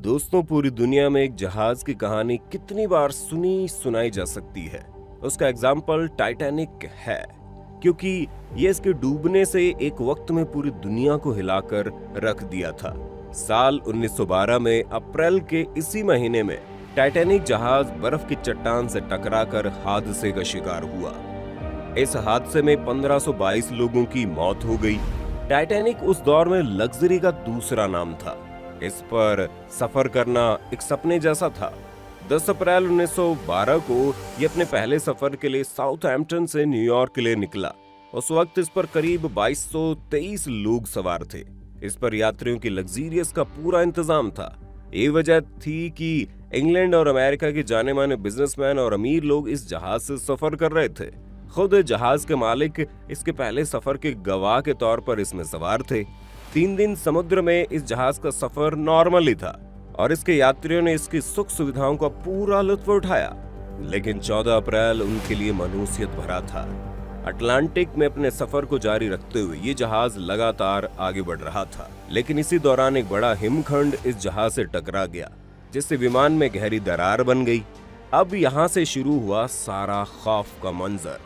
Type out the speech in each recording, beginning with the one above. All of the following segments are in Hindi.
दोस्तों, पूरी दुनिया में एक जहाज की कहानी कितनी बार सुनी सुनाई जा सकती है। उसका एग्जाम्पल टाइटैनिक है, क्योंकि ये इसके डूबने से एक वक्त में पूरी दुनिया को हिलाकर रख दिया था। साल 1912 में अप्रैल के इसी महीने में टाइटैनिक जहाज बर्फ की चट्टान से टकराकर हादसे का शिकार हुआ। इस हादसे में 1522 लोगों की मौत हो गई। टाइटैनिक उस दौर में लग्जरी का दूसरा नाम था। इस पर सफर करना एक सपने जैसा था। 10 अप्रैल 1912 को ये अपने पहले सफर के लिए साउथहैम्पटन से न्यूयॉर्क के लिए निकला। उस वक्त इस पर करीब 2223 लोग सवार थे। इस पर यात्रियों की लग्जीरियस का पूरा इंतजाम था। ये वजह थी कि इंग्लैंड और अमेरिका के जाने माने बिजनेसमैन और अमीर लोग इस जहाज से सफर कर रहे थे। खुद जहाज के मालिक इसके पहले सफर के गवाह के तौर पर इसमें सवार थे। 3 दिन समुद्र में इस जहाज का सफर नॉर्मल ही था और इसके यात्रियों ने इसकी सुख सुविधाओं का पूरा लुत्फ उठाया। लेकिन 14 अप्रैल उनके लिए मायूसियत भरा था। अटलांटिक में अपने सफर को जारी रखते हुए ये जहाज लगातार आगे बढ़ रहा था, लेकिन इसी दौरान एक बड़ा हिमखंड इस जहाज से टकरा गया, जिससे विमान में गहरी दरार बन गई। अब यहाँ से शुरू हुआ सारा खौफ का मंजर।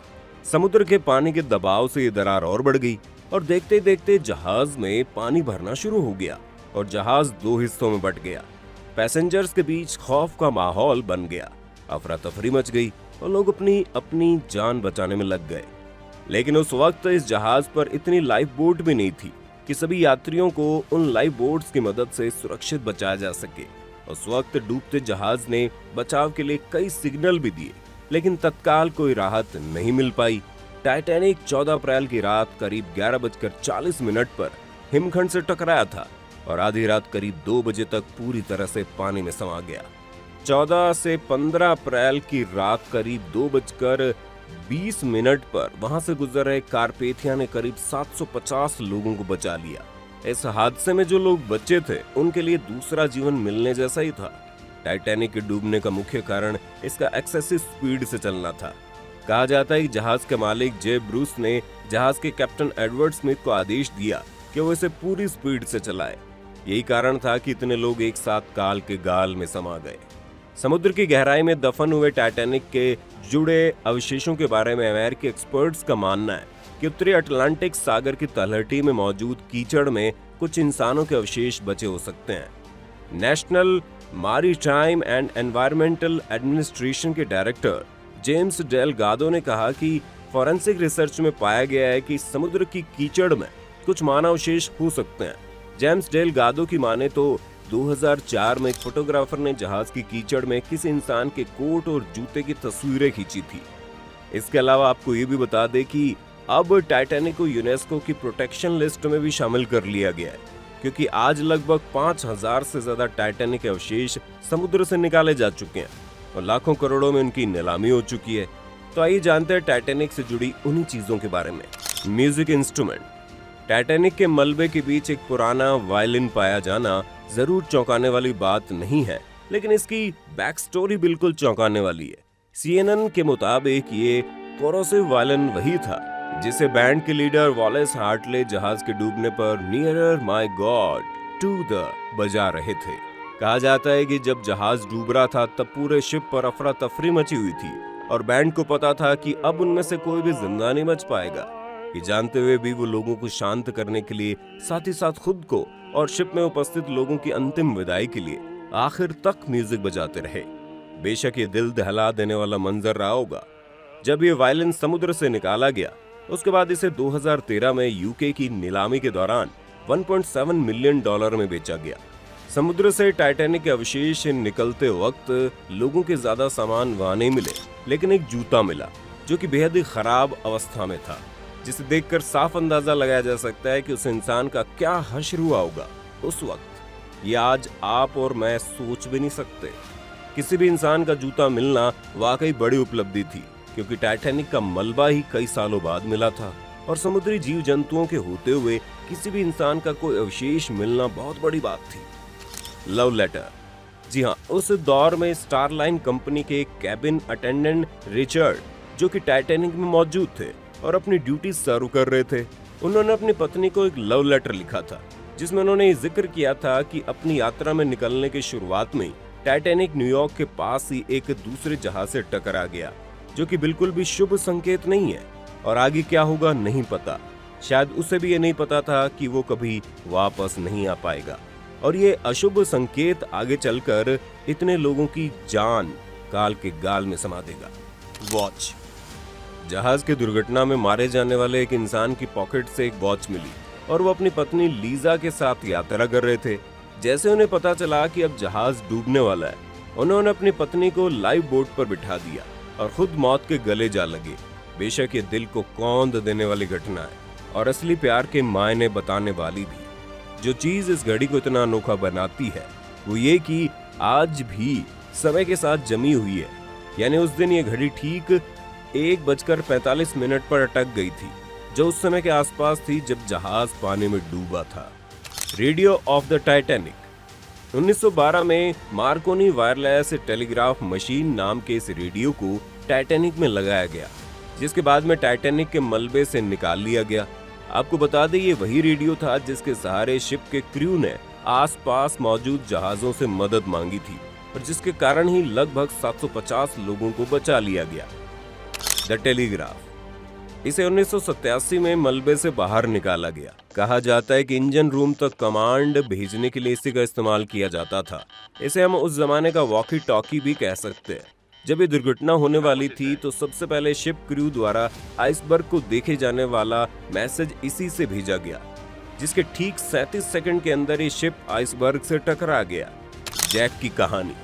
समुद्र के पानी के दबाव से ये दरार और बढ़ गई और देखते देखते जहाज में पानी भरना शुरू हो गया और जहाज 2 हिस्सों में बट गया। पैसेंजर्स के बीच खौफ का माहौल बन गया। अफरा तफरी मच गई और लोग अपनी अपनी जान बचाने में लग गए। लेकिन उस वक्त इस जहाज पर इतनी लाइफ बोट भी नहीं थी कि सभी यात्रियों को उन लाइफ बोट्स की मदद से सुरक्षित बचाया जा सके। उस वक्त डूबते जहाज ने बचाव के लिए कई सिग्नल भी दिए, लेकिन तत्काल कोई राहत नहीं मिल पाई। टाइटैनिक 14 अप्रैल की रात करीब 11:40 पर हिमखंड से टकराया था और आधी रात करीब 2 बजे तक पूरी तरह से पानी में समा गया। 14 से 15 अप्रैल की रात करीब 2:20 पर वहां से गुजर रहे कारपेथिया ने करीब 750 लोगों को बचा लिया। इस हादसे में जो लोग बचे थे उनके लिए दूसरा जीवन मिलने जैसा ही था। टाइटैनिक के डूबने का मुख्य कारण इसका एक्सेसिव स्पीड से चलना था। कहा जाता है कि जहाज के मालिक जे ब्रूस ने जहाज के कैप्टन एडवर्ड स्मिथ को आदेश दिया कि वो इसे पूरी स्पीड से चलाए। यही कारण था कि इतने लोग एक साथ काल के गाल में समा गए। समुद्र की गहराई में दफन हुए टाइटैनिक के जुड़े अवशेषों के बारे में अमेरिकी एक्सपर्ट्स का मानना है कि उत्तरी अटलांटिक सागर की तलहटी में मौजूद कीचड़ में कुछ इंसानों के अवशेष बचे हो सकते हैं। National maritime and environmental administration के डायरेक्टर जेम्स डेलगाडो ने कहा कि फॉरेंसिक रिसर्च में पाया गया है कि समुद्र की कीचड़ में कुछ मानवावशेष हो सकते हैं। जेम्स डेलगाडो की माने तो 2004 में एक फोटोग्राफर ने जहाज की कीचड़ में किसी इंसान के कोट और जूते की तस्वीरें खींची थी। इसके अलावा आपको ये भी बता दें कि अब टाइटैनिक को यूनेस्को की प्रोटेक्शन लिस्ट में भी शामिल कर लिया गया है, क्योंकि आज लगभग 5000 से ज्यादा टाइटैनिक के अवशेष समुद्र से निकाले जा चुके हैं और लाखों करोड़ों में उनकी नीलामी हो चुकी है। तो आइए जानते हैं टाइटैनिक से जुड़ी उन्हीं चीजों के बारे में। Music instrument. टाइटैनिक के मलबे के बीच एक पुराना वायलिन पाया जाना जरूर चौंकाने वाली बात नहीं है, लेकिन इसकी बैक स्टोरी बिल्कुल चौंकाने वाली है। CNN के मुताबिक ये कोरोसिव वायलिन वही था जिसे बैंड के लीडर वॉलेस हार्टले जहाज के डूबने पर nearer my God to thee बजा रहे थे। कहा जाता है कि जब जहाज डूब रहा था तब पूरे शिप पर अफरा तफरी मची हुई थी और बैंड को पता था कि अब उनमें से कोई भी जिंदा नहीं बच पाएगा। ये जानते हुए भी वो लोगों को शांत करने के लिए साथ ही साथ खुद को और शिप में उपस्थित लोगों की अंतिम विदाई के लिए आखिर तक म्यूजिक बजाते रहे। बेशक ये दिल दहला देने वाला मंजर रहा होगा। जब ये वायलिन समुद्र से निकाला गया उसके बाद इसे 2013 में यूके की नीलामी के दौरान $1.7 मिलियन में बेचा गया। समुद्र से टाइटैनिक के अवशेष निकलते वक्त लोगों के ज्यादा सामान वहां नहीं मिले, लेकिन एक जूता मिला जो कि बेहद ही खराब अवस्था में था, जिसे देखकर साफ अंदाजा लगाया जा सकता है कि उस इंसान का क्या हश्र हुआ होगा उस वक्त। ये आज आप और मैं सोच भी नहीं सकते। किसी भी इंसान का जूता मिलना वाकई बड़ी उपलब्धि थी, क्योंकि टाइटैनिक का मलबा ही कई सालों बाद मिला था और समुद्री जीव जंतुओं के होते हुए किसी भी इंसान का कोई अवशेष मिलना बहुत बड़ी बात थी। Love letter. जी हाँ, उस दौर में स्टारलाइन कंपनी के कैबिन अटेंडेंट रिचर्ड, जो कि टाइटैनिक में मौजूद थे और अपनी ड्यूटी सर्व कर रहे थे, उन्होंने अपनी पत्नी को एक लव लेटर लिखा था, जिसमें उन्होंने ये जिक्र किया था कि अपनी यात्रा में निकलने की शुरुआत में टाइटैनिक न्यूयॉर्क के पास ही एक दूसरे जहाज से टकरा गया, जो कि बिल्कुल भी शुभ संकेत नहीं है और आगे क्या होगा नहीं पता। शायद उसे भी ये नहीं पता था कि वो कभी वापस नहीं आ पाएगा और ये अशुभ संकेत आगे चलकर इतने लोगों की जान काल के गाल में समा देगा। वॉच। जहाज की दुर्घटना में मारे जाने वाले एक इंसान की पॉकेट से एक वॉच मिली और वो अपनी पत्नी लीजा के साथ यात्रा कर रहे थे। जैसे उन्हें पता चला कि अब जहाज डूबने वाला है, उन्होंने अपनी पत्नी को लाइव बोट पर बिठा दिया और खुद मौत के गले जा लगे। बेशक ये दिल को कौंध देने वाली घटना है और असली प्यार के मायने बताने वाली भी। जो चीज इस घड़ी को इतना अनोखा बनाती है वो ये कि आज भी समय के साथ जमी हुई है। यानी उस दिन ये घड़ी ठीक 1:45 पर अटक गई थी, जो उस समय के आसपास थी जब जहाज पानी में डूबा था। Radio of the Titanic. 1912 में मार्कोनी वायरलेस टेलीग्राफ मशीन नाम के इस रेडियो को टाइटैनिक में लगाया गया, जिसके बाद में टाइटैनिक के मलबे से निकाल लिया गया। आपको बता दें ये वही रेडियो था जिसके सहारे शिप के क्रू ने आसपास मौजूद जहाजों से मदद मांगी थी और जिसके कारण ही लगभग 750 लोगों को बचा लिया गया। The telegraph. इसे 1987 में मलबे से बाहर निकाला गया। कहा जाता है कि इंजन रूम तक कमांड भेजने के लिए इसी का इस्तेमाल किया जाता था। इसे हम उस जमाने का वॉकी टॉकी भी कह सकते हैं। जब ये दुर्घटना होने वाली थी तो सबसे पहले शिप क्रू द्वारा आइसबर्ग को देखे जाने वाला मैसेज इसी से भेजा गया, जिसके ठीक 37 सेकंड के अंदर ये शिप आइसबर्ग से टकरा गया। जैक की कहानी।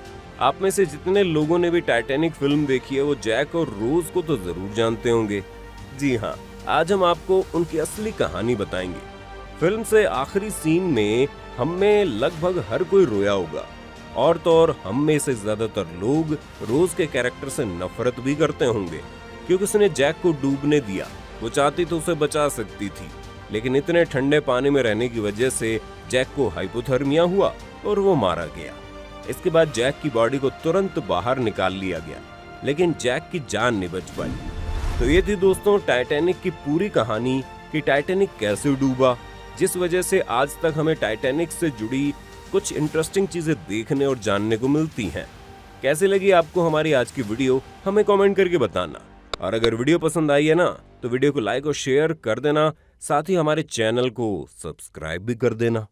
आप में से जितने लोगों ने भी टाइटैनिक फिल्म देखी है वो जैक और रोज को तो जरूर जानते होंगे। जी हाँ, आज हम आपको उनकी असली कहानी बताएंगे। फिल्म से आखिरी सीन में हम में लगभग हर कोई रोया होगा और तो और हम में से ज्यादातर लोग रोज के कैरेक्टर से नफरत भी करते होंगे, क्योंकि उसने जैक को डूबने दिया। वो चाहती तो उसे बचा सकती थी, लेकिन इतने ठंडे पानी में रहने की वजह से जैक को हाइपोथर्मिया हुआ और वो मारा गया। इसके बाद जैक की बॉडी को तुरंत बाहर निकाल लिया गया, लेकिन जैक की जान नहीं बच पाई। तो ये थी दोस्तों टाइटैनिक की पूरी कहानी कि टाइटैनिक कैसे डूबा, जिस वजह से आज तक हमें टाइटैनिक से जुड़ी कुछ इंटरेस्टिंग चीजें देखने और जानने को मिलती हैं। कैसे लगी आपको हमारी आज की वीडियो, हमें कमेंट करके बताना। और अगर वीडियो पसंद आई है ना तो वीडियो को लाइक और शेयर कर देना, साथ ही हमारे चैनल को सब्सक्राइब भी कर देना।